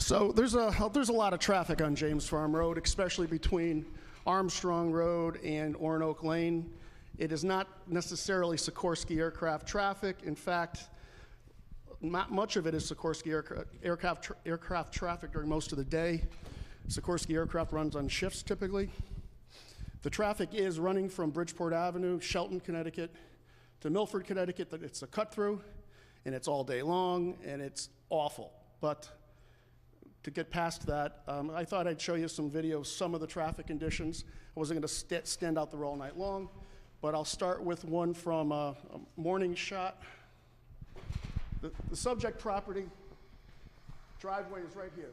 So there's a lot of traffic on James Farm Road, especially between Armstrong Road and Oronoque Lane. It is not necessarily Sikorsky aircraft traffic. In fact, not much of it is Sikorsky aircraft traffic during most of the day. Sikorsky aircraft runs on shifts typically. The traffic is running from Bridgeport Avenue, Shelton, Connecticut, to Milford, Connecticut. It's a cut through, and it's all day long, and it's awful. But to get past that, I thought I'd show you some videos, some of the traffic conditions. I wasn't going to stand out there all night long, but I'll start with one from a morning shot. The subject property driveway is right here.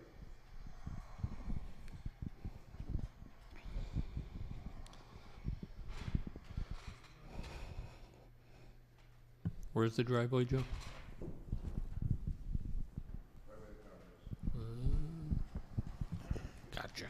Where's the driveway, Joe? Gotcha.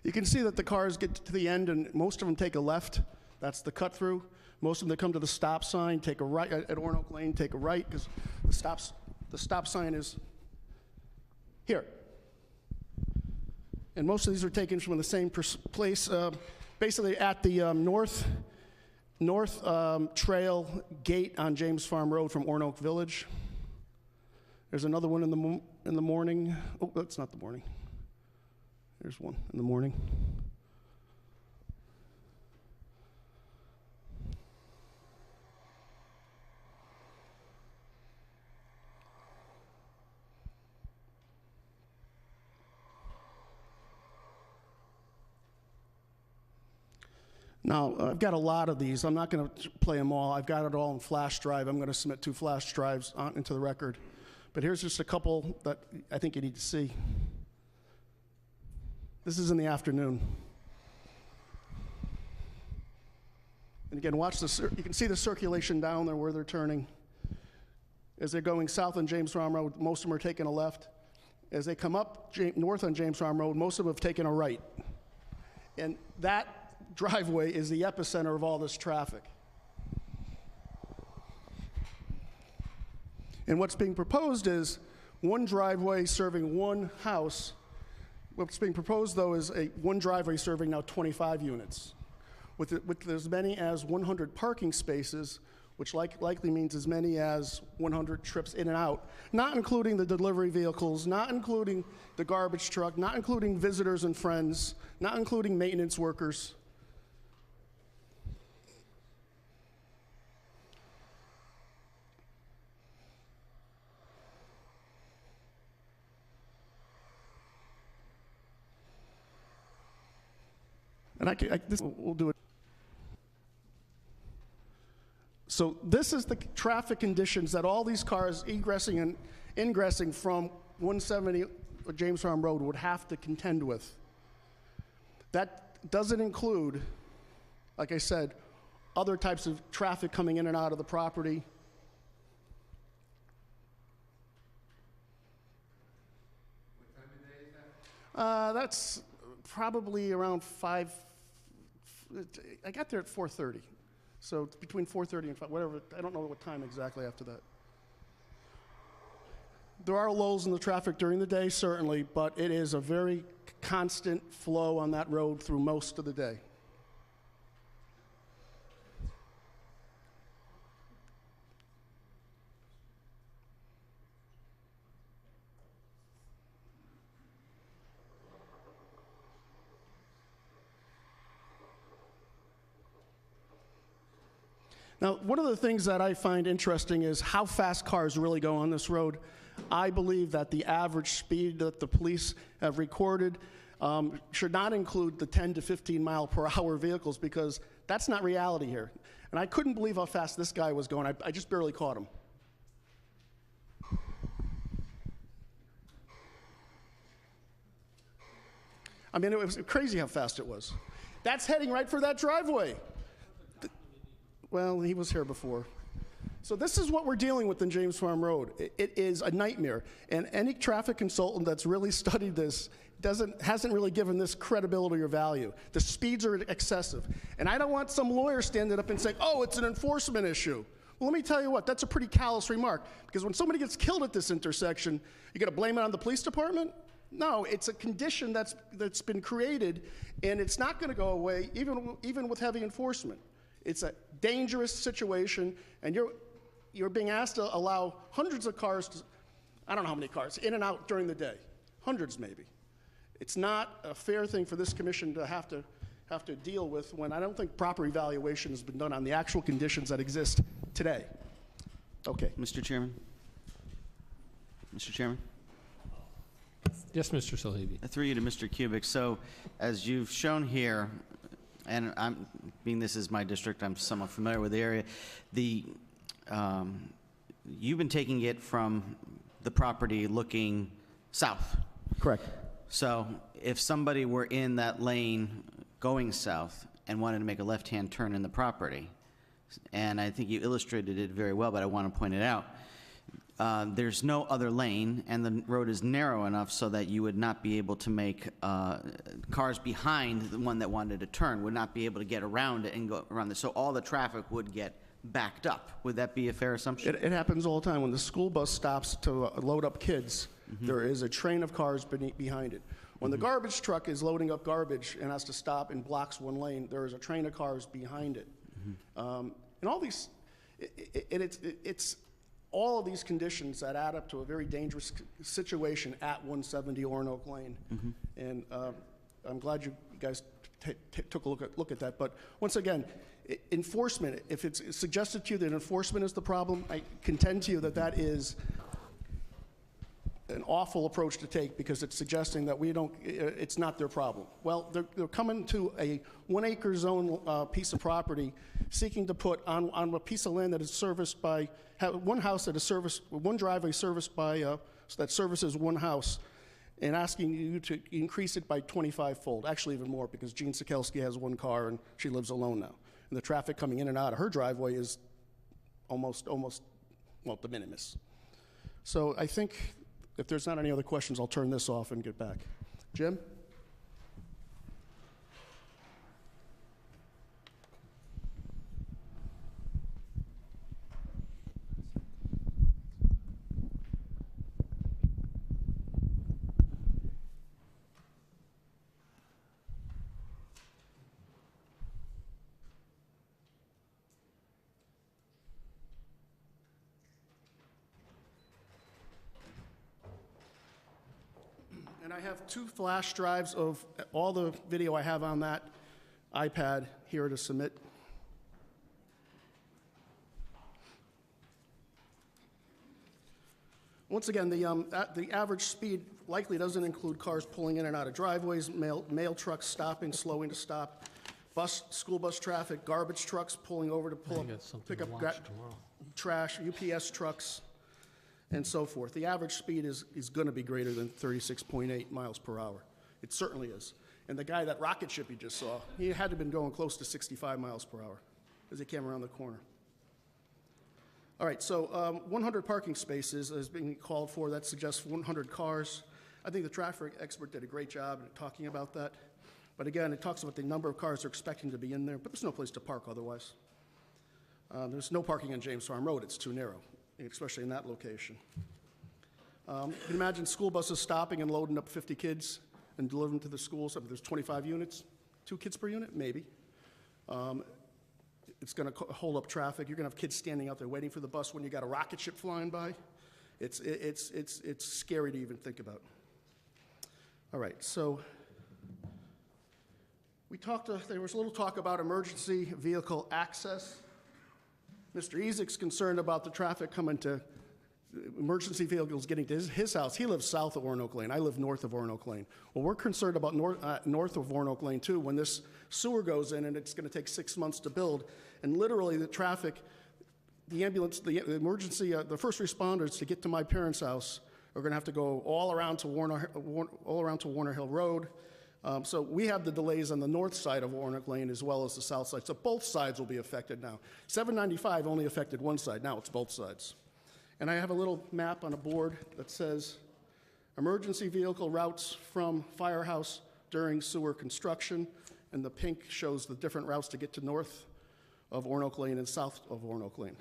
You can see that the cars get to the end, and most of them take a left. That's the cut through. Most of them that come to the stop sign take a right at Oronoque Lane, take a right because the stop sign is here. And most of these are taken from the same place, basically at the north trail gate on James Farm Road from Oronoque Village. There's another one in the morning. Oh, that's not the morning. There's one in the morning. Now, I've got a lot of these. I'm not going to play them all. I've got it all in flash drive. I'm going to submit 2 flash drives into the record. But here's just a couple that I think you need to see. This is in the afternoon. And again, watch this. You can see the circulation down there where they're turning. As they're going south on James Farm Road, most of them are taking a left. As they come up north on James Farm Road, most of them have taken a right. And that driveway is the epicenter of all this traffic. And what's being proposed is one driveway serving one house. What's being proposed, though, is one driveway serving now 25 units, with as many as 100 parking spaces, which likely means as many as 100 trips in and out, not including the delivery vehicles, not including the garbage truck, not including visitors and friends, not including maintenance workers. And we'll do it. So this is the traffic conditions that all these cars egressing and ingressing from 170 James Farm Road would have to contend with. That doesn't include, like I said, other types of traffic coming in and out of the property. What time of day is that? That's probably around 5. I got there at 4:30, so it's between 4:30 and 5, whatever. I don't know what time exactly after that. There are lulls in the traffic during the day, certainly, but it is a very constant flow on that road through most of the day. Now, one of the things that I find interesting is how fast cars really go on this road. I believe that the average speed that the police have recorded should not include the 10 to 15 mile per hour vehicles, because that's not reality here. And I couldn't believe how fast this guy was going. I just barely caught him. I mean, it was crazy how fast it was. That's heading right for that driveway. Well, he was here before. So this is what we're dealing with in James Farm Road. It is a nightmare, and any traffic consultant that's really studied this hasn't really given this credibility or value. The speeds are excessive, and I don't want some lawyer standing up and saying, "Oh, it's an enforcement issue." Well, let me tell you what, that's a pretty callous remark, because when somebody gets killed at this intersection, you're going to blame it on the police department? No, it's a condition that's been created, and it's not going to go away even with heavy enforcement. It's a dangerous situation, and you're being asked to allow hundreds of cars, I don't know how many cars, in and out during the day. Hundreds, maybe. It's not a fair thing for this commission to have to deal with when I don't think proper evaluation has been done on the actual conditions that exist today. Okay. Mr. Chairman? Mr. Chairman? Yes, Mr. Salibi. Through you to Mr. Kubik. So, as you've shown here, and being this is my district, I'm somewhat familiar with the area, you've been taking it from the property looking south. Correct. So if somebody were in that lane going south and wanted to make a left-hand turn in the property, and I think you illustrated it very well, but I want to point it out, there's no other lane, and the road is narrow enough so that you would not be able to make cars behind the one that wanted to turn would not be able to get around it and go around this. So all the traffic would get backed up. Would that be a fair assumption? It happens all the time. When the school bus stops to load up kids, there is a train of cars behind it. When the garbage truck is loading up garbage and has to stop and blocks one lane, there is a train of cars behind it. And all these, it's all of these conditions that add up to a very dangerous situation at 170 Orinoco Lane. And I'm glad you guys took a look at that. But once again, enforcement, if it's suggested to you that enforcement is the problem, I contend to you that that is an awful approach to take, because it's suggesting that it's not their problem. Well, they're coming to a 1 acre zone piece of property seeking to put on a piece of land that is serviced by, one house that is serviced, one driveway serviced by, that services one house, and asking you to increase it by 25-fold, actually even more, because Jean Sikelski has one car and she lives alone now. And the traffic coming in and out of her driveway is almost, well, de minimis. So I think if there's not any other questions, I'll turn this off and get back. Jim? And I have 2 flash drives of all the video I have on that iPad here to submit. Once again, the average speed likely doesn't include cars pulling in and out of driveways, mail trucks stopping, slowing to stop, school bus traffic, garbage trucks pulling over to pick up trash, UPS trucks, and so forth. The average speed is going to be greater than 36.8 miles per hour. It certainly is. And the guy, that rocket ship you just saw, he had to have been going close to 65 miles per hour as he came around the corner. All right, so 100 parking spaces is being called for. That suggests 100 cars. I think the traffic expert did a great job at talking about that. But again, it talks about the number of cars they're expecting to be in there, but there's no place to park otherwise. There's no parking on James Farm Road. It's too narrow, especially in that location. You can imagine school buses stopping and loading up 50 kids and delivering them to the schools. I mean, there's 25 units, 2 kids per unit, maybe. It's going to hold up traffic. You're going to have kids standing out there waiting for the bus when you got a rocket ship flying by. It's scary to even think about. All right, so there was a little talk about emergency vehicle access. Mr. Ezek's concerned about the traffic coming to emergency vehicles getting to his house. He lives south of Orinoco Lane. I live north of Orinoco Lane. Well, we're concerned about north of Orinoco Lane, too, when this sewer goes in and it's going to take 6 months to build. And literally the traffic, the ambulance, the emergency, the first responders to get to my parents' house are going to have to go all around to Warner Hill Road. So we have the delays on the north side of Warnock Lane as well as the south side. So both sides will be affected now. 795 only affected one side. Now it's both sides. And I have a little map on a board that says emergency vehicle routes from firehouse during sewer construction. And the pink shows the different routes to get to north of Warnock Lane and south of Warnock Lane.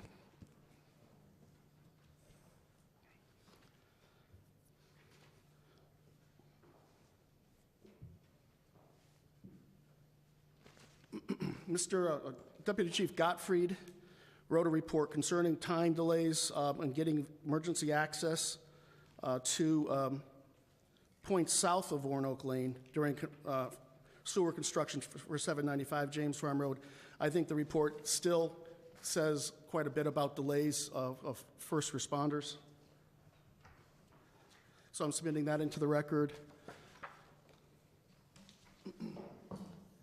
Mr. Deputy Chief Gottfried wrote a report concerning time delays in getting emergency access to points south of Warnock Lane during sewer construction for 795 James Farm Road. I think the report still says quite a bit about delays of first responders. So I'm submitting that into the record.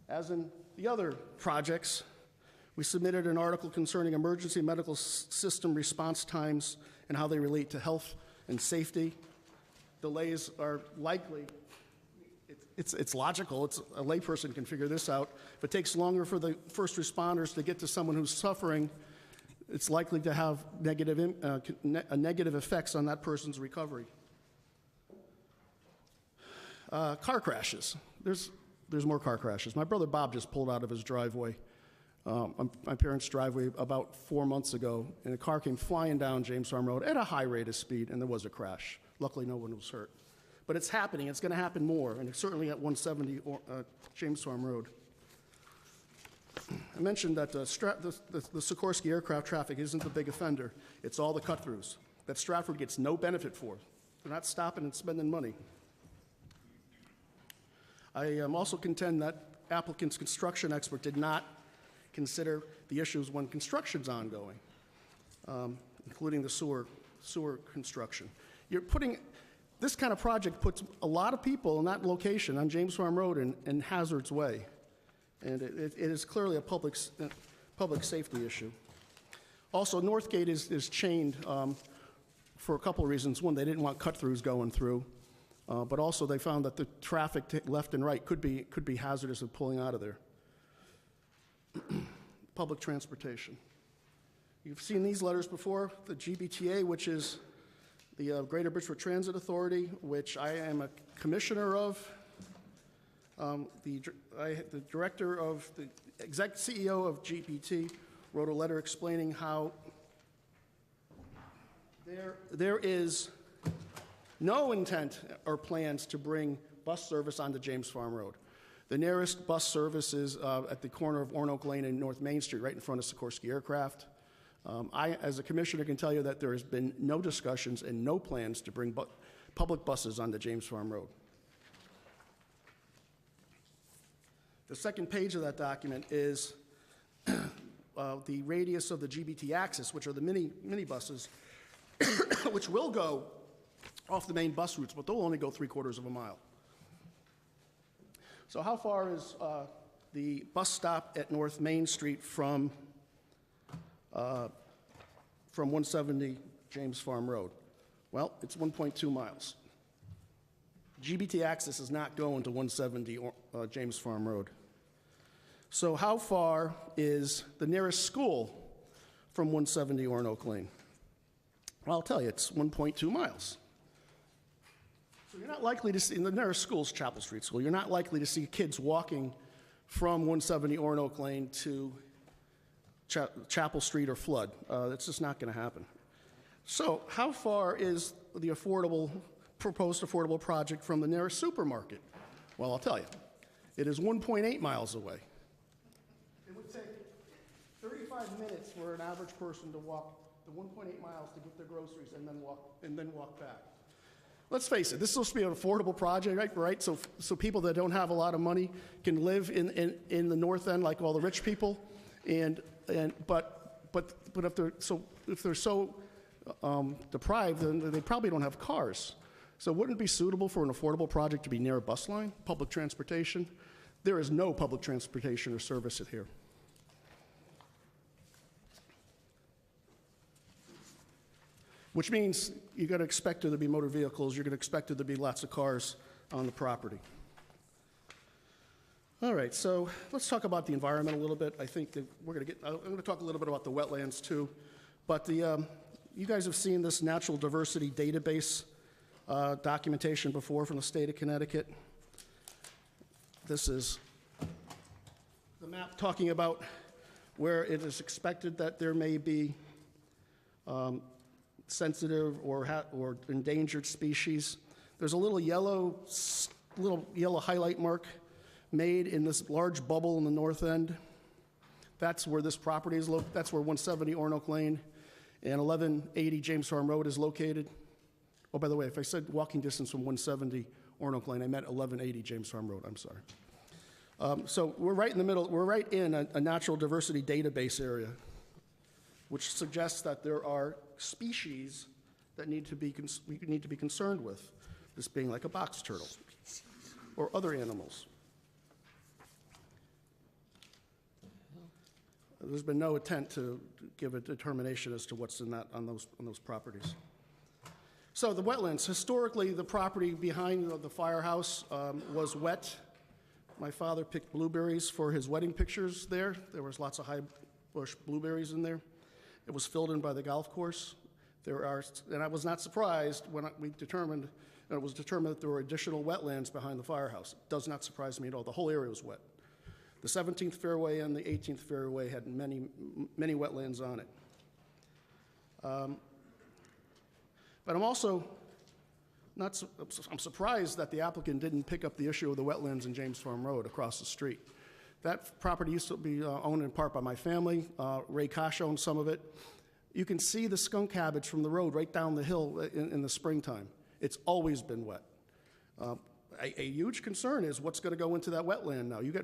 As in the other projects, we submitted an article concerning emergency medical system response times and how they relate to health and safety. Delays are likely, it's logical, a layperson can figure this out. If it takes longer for the first responders to get to someone who's suffering, it's likely to have negative effects on that person's recovery. Car crashes. There's more car crashes. My brother Bob just pulled out of his driveway, my parents' driveway, about 4 months ago, and a car came flying down James Farm Road at a high rate of speed, and there was a crash. Luckily, no one was hurt. But it's happening. It's going to happen more, and it's certainly at 170 James Farm Road. I mentioned that the Sikorsky aircraft traffic isn't the big offender. It's all the cut-throughs that Stratford gets no benefit for. They're not stopping and spending money. I also contend that applicant's construction expert did not consider the issues when construction's ongoing, including the sewer construction. This kind of project puts a lot of people in that location on James Farm Road in Hazard's Way, and it is clearly a public safety issue. Also, Northgate is chained for a couple of reasons. One, they didn't want cut-throughs going through. But also they found that the traffic left and right could be hazardous of pulling out of there. Public transportation. You've seen these letters before. The GBTA, which is the Greater Bridgeport Transit Authority, which I am a commissioner of. The director of the CEO of GPT wrote a letter explaining how there is no intent or plans to bring bus service onto James Farm Road. The nearest bus service is at the corner of Warnock Lane and North Main Street, right in front of Sikorsky Aircraft. I, as a commissioner, can tell you that there has been no discussions and no plans to bring public buses onto James Farm Road. The second page of that document is the radius of the GBT axis, which are the mini buses, which will go off the main bus routes, but they'll only go 3/4 of a mile. So how far is the bus stop at North Main Street from 170 James Farm Road? Well, it's 1.2 miles. GBT access is not going to 170 James Farm Road. So how far is the nearest school from 170 Warnock Lane? Well, I'll tell you, it's 1.2 miles. So you're not likely to see, in the nearest school's Chapel Street School, you're not likely to see kids walking from 170 Warnock Lane to Chapel Street or Flood. That's just not going to happen. So how far is the proposed affordable project from the nearest supermarket? Well, I'll tell you. It is 1.8 miles away. It would take 35 minutes for an average person to walk the 1.8 miles to get their groceries and then walk back. Let's face it, this is supposed to be an affordable project, right? So people that don't have a lot of money can live in the north end like all the rich people, but if they're so deprived, then they probably don't have cars. So wouldn't it be suitable for an affordable project to be near a bus line, public transportation? There is no public transportation or service here. Which means you're going to expect there to be motor vehicles, you're going to expect there to be lots of cars on the property. All right, so let's talk about the environment a little bit. I think that I'm going to talk a little bit about the wetlands too. But you guys have seen this natural diversity database documentation before from the state of Connecticut. This is the map talking about where it is expected that there may be sensitive or endangered species. There's a little yellow highlight mark made in this large bubble in the north end. That's where this property is located. That's where 170 Ornoak Lane and 1180 James Farm Road is located. Oh, by the way, if I said walking distance from 170 Ornoak Lane, I meant 1180 James Farm Road. I'm sorry. So we're right in the middle. We're right in a natural diversity database area, which suggests that there are species that we need to be concerned with, this being like a box turtle or other animals. There's been no attempt to give a determination as to what's on those properties. So the wetlands, historically, the property behind the firehouse was wet. My father picked blueberries for his wedding pictures there. There was lots of high bush blueberries in there. It was filled in by the golf course. And I was not surprised when it was determined that there were additional wetlands behind the firehouse. It does not surprise me at all. The whole area was wet. The 17th fairway and the 18th fairway had many, many wetlands on it. But I'm also I'm surprised that the applicant didn't pick up the issue of the wetlands in James Farm Road across the street. That property used to be owned in part by my family. Ray Kosh owned some of it. You can see the skunk habits from the road right down the hill in the springtime. It's always been wet. A huge concern is what's going to go into that wetland now. You got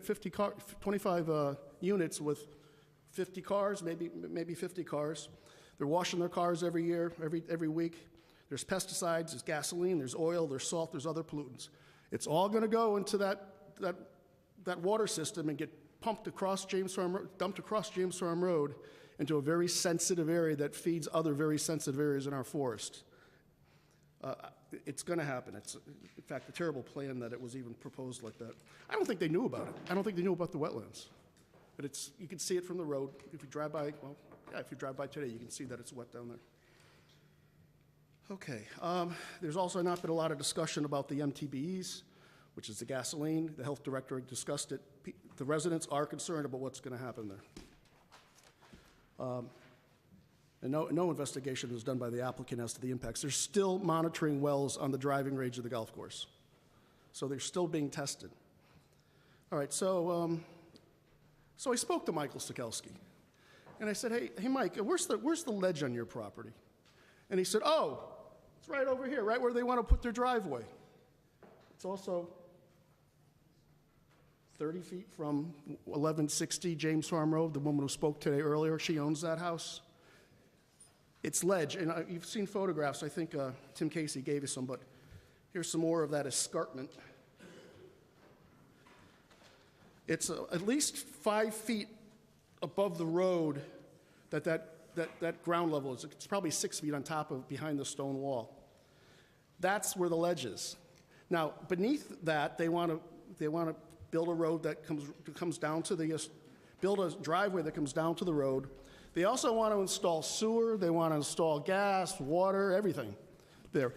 25 units with 50 cars, maybe 50 cars. They're washing their cars every year, every week. There's pesticides, there's gasoline, there's oil, there's salt, there's other pollutants. It's all going to go into that water system and get dumped across James Farm Road into a very sensitive area that feeds other very sensitive areas in our forest. It's going to happen. It's, in fact, a terrible plan that it was even proposed like that. I don't think they knew about it. I don't think they knew about the wetlands. But you can see it from the road. If you drive by, if you drive by today, you can see that it's wet down there. Okay. There's also not been a lot of discussion about the MTBEs, which is the gasoline. The health director discussed it. The residents are concerned about what's going to happen there. And no investigation was done by the applicant as to the impacts. They're still monitoring wells on the driving range of the golf course. So they're still being tested. All right, so I spoke to Michael Sikelski. And I said, hey, Mike, where's the ledge on your property? And he said, oh, it's right over here, right where they want to put their driveway. It's also 30 feet from 1160 James Farm Road. The woman who spoke today earlier, she owns that house. It's ledge, and you've seen photographs. I think Tim Casey gave you some, but here's some more of that escarpment. It's at least 5 feet above the road that ground level is. It's probably 6 feet on top of behind the stone wall. That's where the ledge is. Now, beneath that, they want to build a road that comes down to build a driveway that comes down to the road. They also want to install sewer, they want to install gas, water, everything there.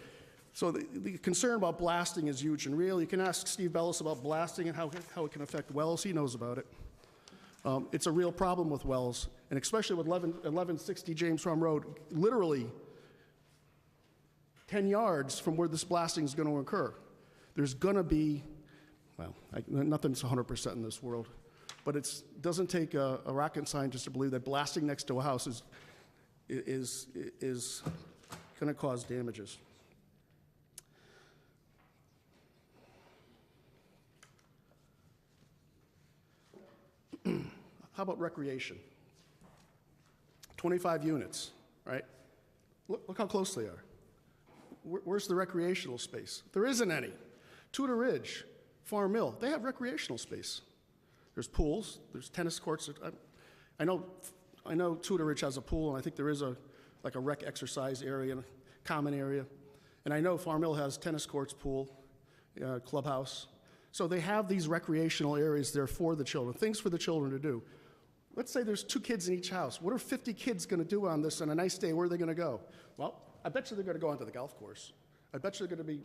So the concern about blasting is huge and real. You can ask Steve Bellis about blasting and how it can affect wells. He knows about it. It's a real problem with wells, and especially with 1160 James Farm Road, literally 10 yards from where this blasting is going to occur. There's going to be, nothing's 100% in this world. But it doesn't take a rocket scientist to believe that blasting next to a house is going to cause damages. How about recreation? 25 units, right? Look how close they are. Where's the recreational space? There isn't any. Tudor Ridge, Farm Mill, they have recreational space. There's pools, there's tennis courts. I know Tudor Ridge has a pool, and I think there is a rec exercise area, a common area. And I know Farm Hill has tennis courts, pool, clubhouse. So they have these recreational areas there for the children, things for the children to do. Let's say there's 2 kids in each house. What are 50 kids going to do on this on a nice day? Where are they going to go? Well, I bet you they're going to go onto the golf course. I bet you they're going to be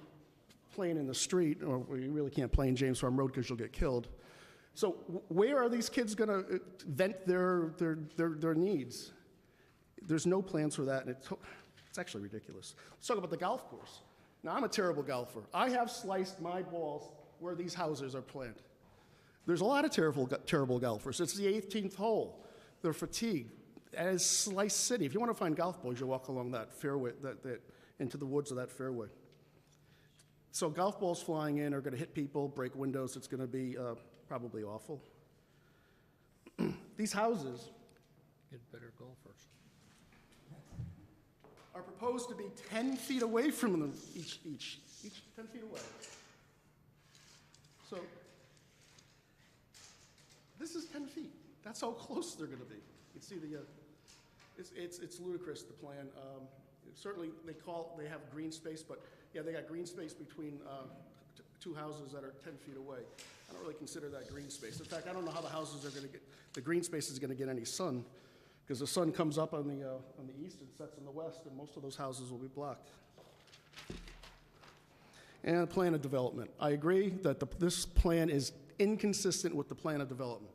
playing in the street, or you really can't play in James Farm Road because you'll get killed. So where are these kids going to vent their needs? There's no plans for that, and it's actually ridiculous. Let's talk about the golf course. Now, I'm a terrible golfer. I have sliced my balls where these houses are planted. There's a lot of terrible golfers. It's the 18th hole. They're fatigued. As Slice City, if you want to find golf balls, you walk along that fairway, into the woods of that fairway. So golf balls flying in are going to hit people, break windows. It's going to be probably awful. These houses Get better golfers. are proposed to be 10 feet away from them, each 10 feet away. So this is 10 feet. That's how close they're going to be. You can see it's ludicrous, the plan. Certainly they have green space, but yeah, they got green space between 2 houses that are 10 feet away. I don't really consider that green space. In fact, I don't know how the green space is going to get any sun, because the sun comes up on the east and sets in the west, and most of those houses will be blocked. And plan of development. I agree that this plan is inconsistent with the plan of development.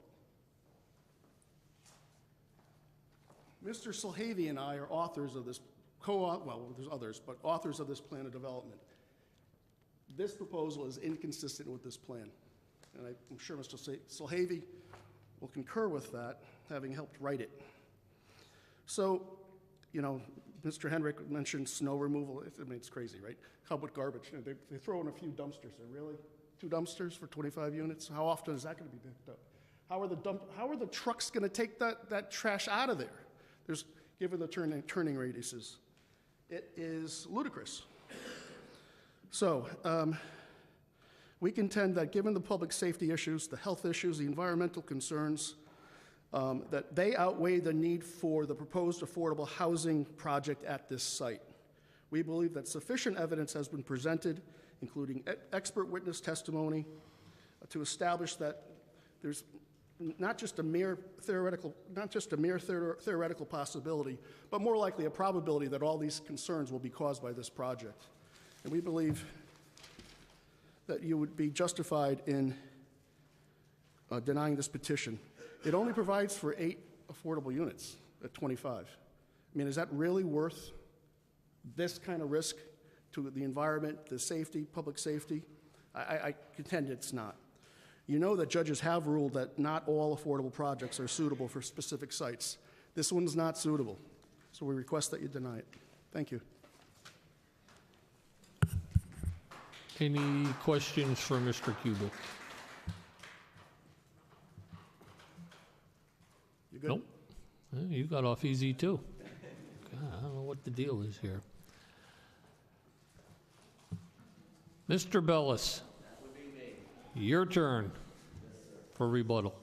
Mr. Sulhavy and I are authors of this, well, there's others, but authors of this plan of development. This proposal is inconsistent with this plan. And I'm sure Mr. Sulhavy will concur with that, having helped write it. So, you know, Mr. Henrik mentioned snow removal. I mean, it's crazy, right? How about garbage? You know, they throw in a few dumpsters. Really? 2 dumpsters for 25 units? How often is that going to be picked up? How are the trucks going to take that trash out of there? Given the turning radiuses. It is ludicrous. So, we contend that given the public safety issues, the health issues, the environmental concerns, that they outweigh the need for the proposed affordable housing project at this site. We believe that sufficient evidence has been presented, including expert witness testimony, to establish that there's not just a mere theoretical possibility, but more likely a probability that all these concerns will be caused by this project. And we believe that you would be justified in denying this petition. It only provides for 8 affordable units at 25. I mean, is that really worth this kind of risk to the environment, the safety, public safety? I contend it's not. You know that judges have ruled that not all affordable projects are suitable for specific sites. This one's not suitable, so we request that you deny it. Thank you. Any questions for Mr. Kubik? You good? Nope. You got off easy, too. God, I don't know what the deal is here. Mr. Bellis. Your turn for rebuttal.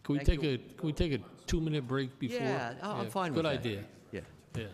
Can we take a 2-minute break before? Yeah, I'm fine with Good that. idea. Yeah. Yeah.